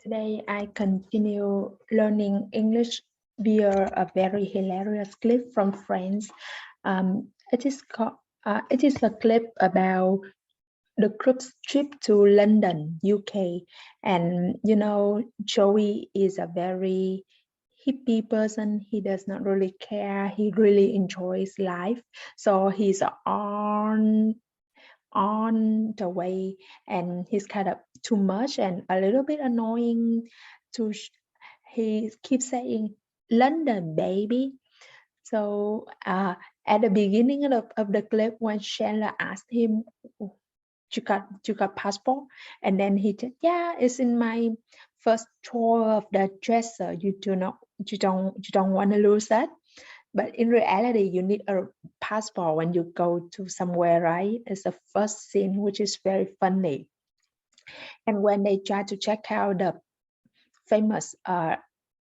Today I continue learning English via a very hilarious clip from Friends. It is a clip about the group's trip to London, UK, and Joey is a very hippie person. He does not really care. He really enjoys life, so he's on the way, and he's kind of too much and a little bit annoying he keeps saying London baby. So at the beginning of the clip, when Chandler asked him, you got passport, and then he said, yeah, it's in my first drawer of the dresser. You don't want to lose that. But in reality, you need a passport when you go to somewhere, right? It's the first scene, which is very funny. And when they try to check out the famous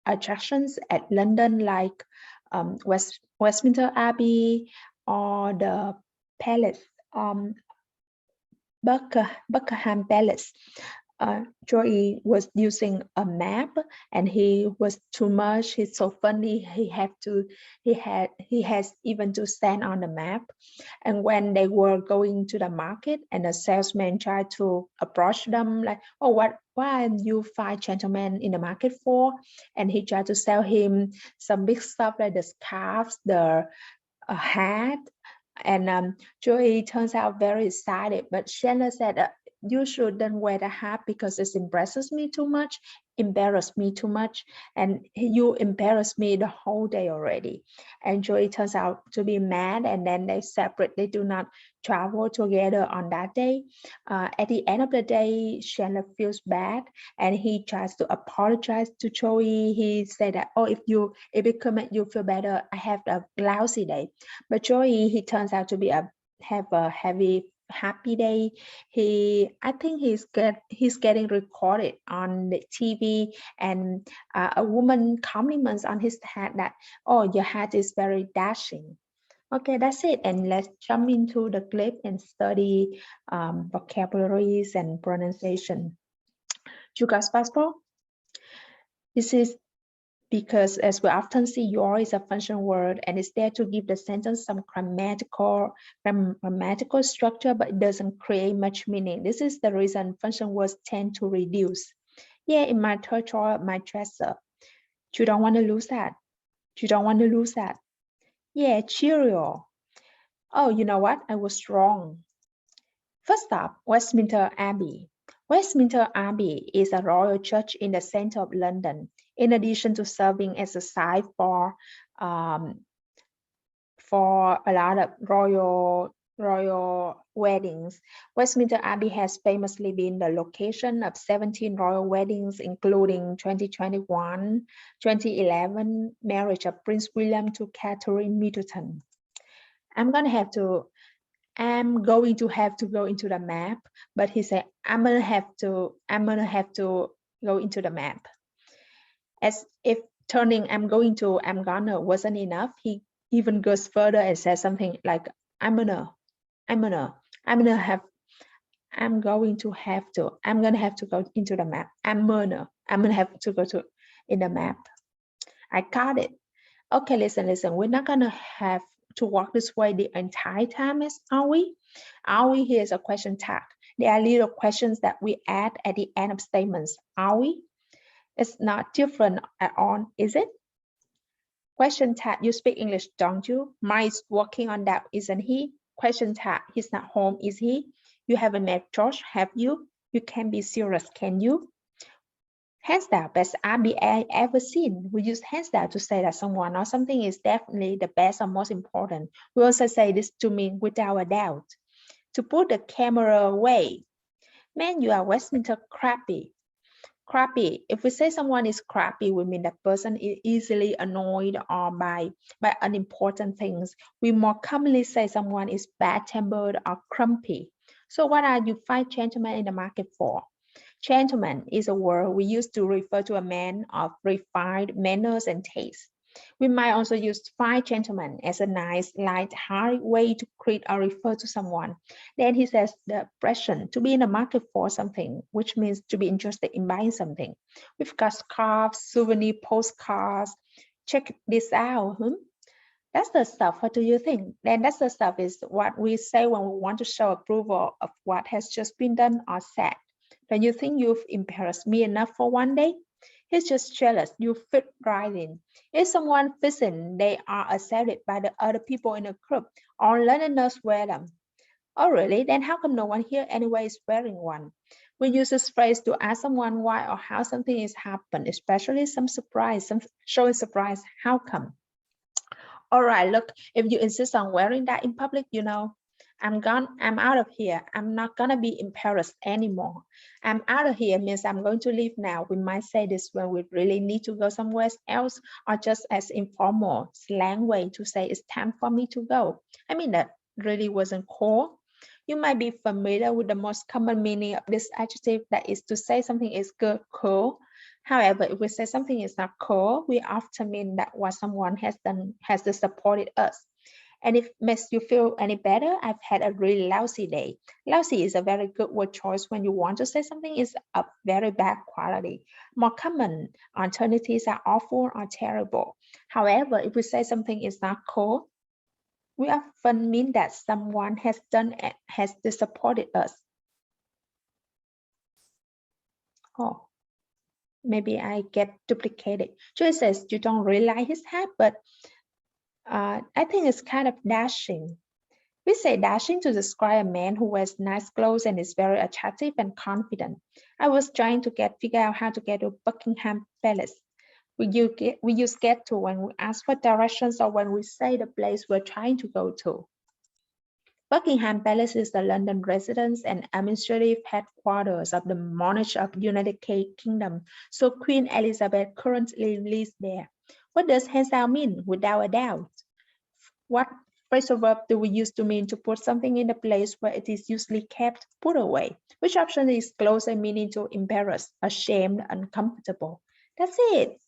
attractions at London, like Westminster Abbey or the palace, Buckingham Palace, Joey was using a map, and he was too much. He's so funny. He has even to stand on the map. And when they were going to the market, and the salesman tried to approach them like, "Oh, why are you five gentlemen in the market for?" And he tried to sell him some big stuff like the scarves, the hat. And Joey turns out very excited, but Chandler said, you shouldn't wear the hat because it embarrasses me too much, and you embarrass me the whole day already. And Joey turns out to be mad, and then they separate. They do not travel together on that day. At the end of the day, Chandler feels bad, and he tries to apologize to Joey. He said that, oh, if it could make you feel better, I have a lousy day. But Joey, he turns out to be have a happy day. I think he's getting recorded on the TV, and a woman compliments on his hat that, oh, your hat is very dashing. Okay, that's it. And let's jump into the clip and study vocabularies and pronunciation. You guys passport? This is because, as we often see, your is a function word, and it's there to give the sentence some grammatical structure, but it doesn't create much meaning. This is the reason function words tend to reduce. Yeah, in my third drawer, my dresser. You don't want to lose that. You don't want to lose that. Yeah, Cheerio. Oh, you know what? I was wrong. First up, Westminster Abbey. Westminster Abbey is a royal church in the center of London. In addition to serving as a site for a lot of royal weddings, Westminster Abbey has famously been the location of 17 royal weddings, including 2021, 2011 marriage of Prince William to Catherine Middleton. I'm going to have to go into the map, but he said, I'm gonna have to go into the map. As if turning I'm gonna wasn't enough, he even goes further and says something like, I'm gonna have to go into the map. I'm gonna have to go to in the map. I got it. Okay, listen. We're not gonna have to walk this way the entire time, are we? Are we? Here's a question tag. There are little questions that we add at the end of statements. Are we? It's not different at all, is it? Question tag, you speak English, don't you? Mike's working on that, isn't he? Question tag, he's not home, is he? You haven't met George, have you? You can't be serious, can you? Hands down, best RBA I ever seen. We use hands down to say that someone or something is definitely the best or most important. We also say this to mean without a doubt. To put the camera away. Man, you are Westminster crappy. Crappy. If we say someone is crappy, we mean that person is easily annoyed or by unimportant things. We more commonly say someone is bad-tempered or grumpy. So what are you five gentlemen in the market for? Gentleman is a word we use to refer to a man of refined manners and taste. We might also use fine gentleman as a nice, light-hearted way to greet or refer to someone. Then he says the expression to be in the market for something, which means to be interested in buying something. We've got scarves, souvenir postcards. Check this out. That's the stuff. What do you think? Then that's the stuff is what we say when we want to show approval of what has just been done or said. Don't you think you've impressed me enough for one day? He's just jealous. You fit right in. If someone fits in, they are accepted by the other people in the group. All Londoners wear them. Oh, really? Then how come no one here anyway is wearing one? We use this phrase to ask someone why or how something is happened, especially some surprise, some showing surprise. How come? All right, look, if you insist on wearing that in public, you know, I'm gone, I'm out of here. I'm not gonna be in Paris anymore. I'm out of here means I'm going to leave now. We might say this when we really need to go somewhere else, or just as informal slang way to say it's time for me to go. I mean, that really wasn't cool. You might be familiar with the most common meaning of this adjective, that is to say something is good, cool. However, if we say something is not cool, we often mean that what someone has done has supported us. And if it makes you feel any better, I've had a really lousy day. Lousy is a very good word choice when you want to say something is of very bad quality. More common alternatives are awful or terrible. However, if we say something is not cool, we often mean that someone has done and has disappointed us. Oh. Maybe I get duplicated. Joy says you don't really like his hat, but I think it's kind of dashing. We say dashing to describe a man who wears nice clothes and is very attractive and confident. I was trying to figure out how to get to Buckingham Palace. We use get to when we ask for directions or when we say the place we're trying to go to. Buckingham Palace is the London residence and administrative headquarters of the monarch of the United Kingdom, so Queen Elizabeth currently lives there. What does hands down mean? Without a doubt. What phrasal verb do we use to mean to put something in the place where it is usually kept, put away? Which option is closer meaning to embarrassed, ashamed, uncomfortable? That's it.